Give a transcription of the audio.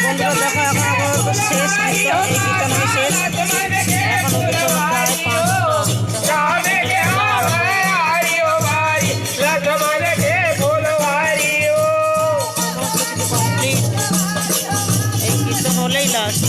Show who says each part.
Speaker 1: বন্ধুরা দেখো এখন আপাতত শেষ কীর্তন, এই কীর্তনই শেষ। এখনো কীর্তন প্রায় 5টা। সমস্ত কিছু কমপ্লিট, এই কীর্তন হলেই লাস্ট।